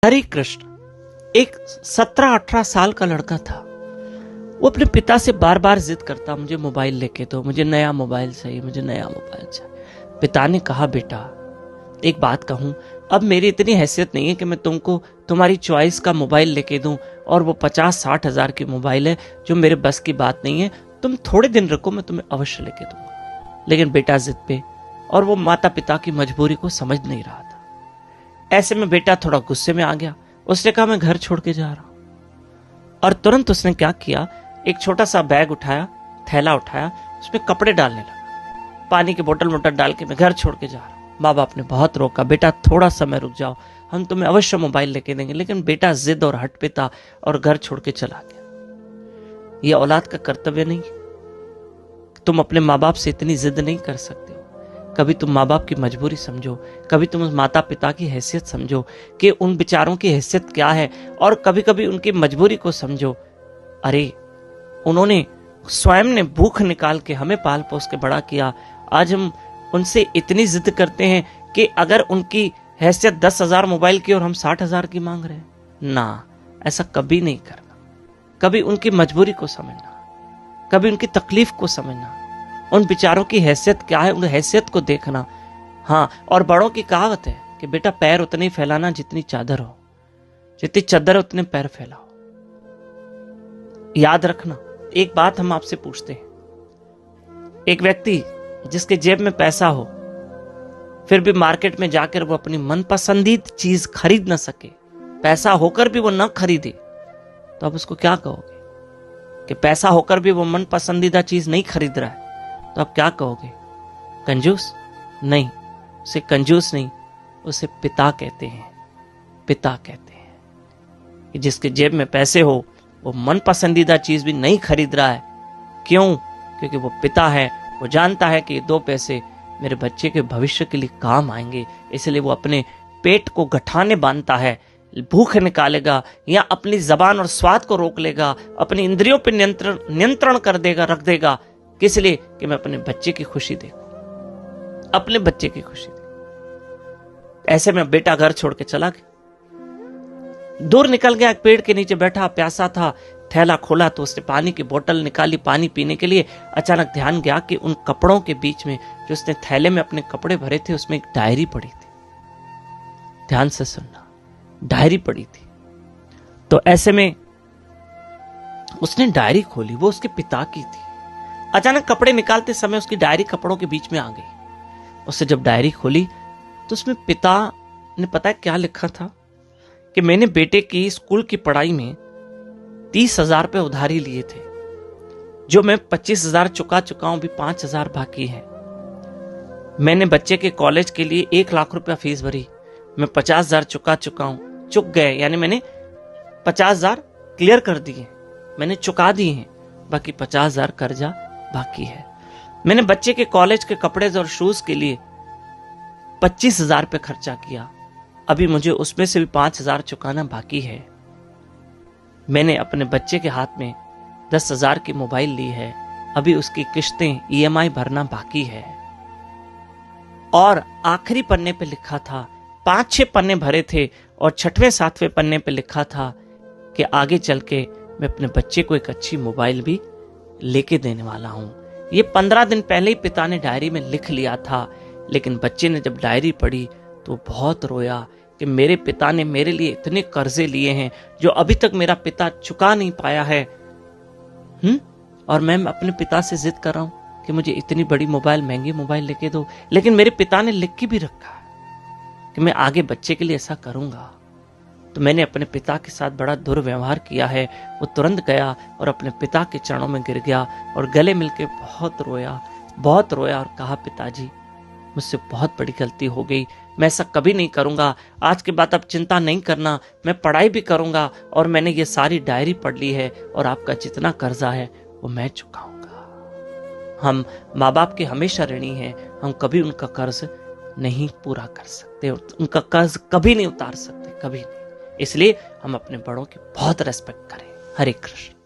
हरे कृष्ण। एक 17-18 साल का लड़का था। वो अपने पिता से बार बार जिद करता, मुझे मोबाइल लेके दो, मुझे नया मोबाइल चाहिए, मुझे नया मोबाइल चाहिए। पिता ने कहा, बेटा एक बात कहूं, अब मेरी इतनी हैसियत नहीं है कि मैं तुमको तुम्हारी चॉइस का मोबाइल लेके दूं, और वो 50-60 हजार की मोबाइल है जो मेरे बस की बात नहीं है। तुम थोड़े दिन रुको, मैं तुम्हें अवश्य लेके दूंगा। लेकिन बेटा जिद पे, और वो माता पिता की मजबूरी को समझ नहीं रहा था। ऐसे में बेटा थोड़ा गुस्से में आ गया। उसने कहा, मैं घर छोड़ के जा रहा हूं। और तुरंत उसने क्या किया, एक छोटा सा बैग उठाया, थैला उठाया, उसमें कपड़े डालने लगा, पानी की बोतल मोटल डाल के मैं घर छोड़ के जा रहा हूं। माँ बाप ने बहुत रोका, बेटा थोड़ा समय रुक जाओ, हम तुम्हें अवश्य मोबाइल लेके देंगे। लेकिन बेटा जिद और हट पे था और घर छोड़ के चला गया। यह औलाद का कर्तव्य नहीं? तुम अपने माँ बाप से इतनी जिद नहीं कर सकते हो। कभी तुम माँ बाप की मजबूरी समझो, कभी तुम उस माता पिता की हैसियत समझो कि उन बेचारों की हैसियत क्या है, और कभी कभी उनकी मजबूरी को समझो। अरे उन्होंने स्वयं ने भूख निकाल के हमें पाल पोस के बड़ा किया। आज हम उनसे इतनी जिद करते हैं कि अगर उनकी हैसियत 10,000 मोबाइल की और हम 60,000 की मांग रहे हैं ना, ऐसा कभी नहीं करना। कभी उनकी मजबूरी को समझना, कभी उनकी तकलीफ को समझना, उन बेचारों की हैसियत क्या है, उन हैसियत को देखना। हाँ, और बड़ों की कहावत है कि बेटा पैर उतने ही फैलाना जितनी चादर हो, जितनी चादर है उतने पैर फैलाओ। याद रखना। एक बात हम आपसे पूछते हैं, एक व्यक्ति जिसके जेब में पैसा हो, फिर भी मार्केट में जाकर वो अपनी मनपसंदीद चीज खरीद ना सके, पैसा होकर भी वो ना खरीदे, तो आप उसको क्या कहोगे? कि पैसा होकर भी वो मन पसंदीदा चीज नहीं खरीद रहा है, तो आप क्या कहोगे? कंजूस? नहीं, उसे कंजूस नहीं, उसे पिता कहते हैं। पिता कहते हैं कि जिसके जेब में पैसे हो, वो मन पसंदीदा चीज भी नहीं खरीद रहा है। क्यों? क्योंकि वो पिता है। वो जानता है कि ये 2 पैसे मेरे बच्चे के भविष्य के लिए काम आएंगे, इसलिए वो अपने पेट को गठाने बांधता है, भूख निकालेगा, या अपनी जबान और स्वाद को रोक लेगा, अपनी इंद्रियों पर नियंत्रण कर देगा, रख देगा। किस लिए? कि मैं अपने बच्चे की खुशी देखूं, अपने बच्चे की खुशी देखूं। ऐसे में बेटा घर छोड़ के चला गया, दूर निकल गया, एक पेड़ के नीचे बैठा, प्यासा था, थैला खोला तो उसने पानी की बोतल निकाली पानी पीने के लिए। अचानक ध्यान गया कि उन कपड़ों के बीच में, जो उसने थैले में अपने कपड़े भरे थे, उसमें एक डायरी पड़ी थी। ध्यान से सुनना, डायरी पड़ी थी। तो ऐसे में उसने डायरी खोली, वो उसके पिता की थी। अचानक कपड़े निकालते समय उसकी डायरी कपड़ों के बीच में आ गई। उससे जब डायरी खोली तो उसमें पिता ने पता है क्या लिखा था, कि मैंने बेटे की स्कूल की पढ़ाई में 30,000 रुपये उधारी लिए थे, जो मैं 25,000 चुका चुका हूं, भी 5,000 बाकी है। मैंने बच्चे के कॉलेज के लिए 1 लाख रुपया फीस भरी, मैं 50,000 चुका चुका हूं, चुक गए, यानी मैंने 50,000 क्लियर कर दिए, मैंने चुका दिए हैं, बाकी 50,000 कर्जा बाकी है। मैंने बच्चे के कॉलेज के कपड़े और शूज के लिए 25,000 रुपये खर्चा किया, अभी मुझे उसमें से भी 5,000 चुकाना बाकी है। मैंने अपने बच्चे के हाथ में 10,000 की मोबाइल ली है, अभी उसकी किश्तें EMI भरना बाकी है। और आखिरी पन्ने पे लिखा था, 5-6 पन्ने भरे थे, और 6वें-7वें पन्ने पे लिखा था कि आगे चल के मैं अपने बच्चे को एक अच्छी मोबाइल भी लेके देने वाला हूं। ये 15 दिन पहले ही पिता ने डायरी में लिख लिया था। लेकिन बच्चे ने जब डायरी पढ़ी तो बहुत रोया कि मेरे पिता ने मेरे लिए इतने कर्जे लिए हैं जो अभी तक मेरा पिता चुका नहीं पाया है। और मैं अपने पिता से जिद कर रहा हूं कि मुझे इतनी बड़ी मोबाइल, महंगी मोबाइल लेके दो, लेकिन मेरे पिता ने लिख के भी रखा है कि मैं आगे बच्चे के लिए ऐसा करूंगा। तो मैंने अपने पिता के साथ बड़ा दुर्व्यवहार किया है। वो तुरंत गया और अपने पिता के चरणों में गिर गया और गले मिलके बहुत रोया और कहा, पिताजी मुझसे बहुत बड़ी गलती हो गई, मैं ऐसा कभी नहीं करूंगा। आज के बाद आप चिंता नहीं करना, मैं पढ़ाई भी करूंगा, और मैंने ये सारी डायरी पढ़ ली है, और आपका जितना कर्जा है वो मैं चुकाऊंगा। हम माँ बाप के हमेशा ऋणी हैं, हम कभी उनका कर्ज नहीं पूरा कर सकते, उनका कर्ज कभी नहीं उतार सकते, कभी नहीं। इसलिए हम अपने बड़ों की बहुत रेस्पेक्ट करें। हरे कृष्ण।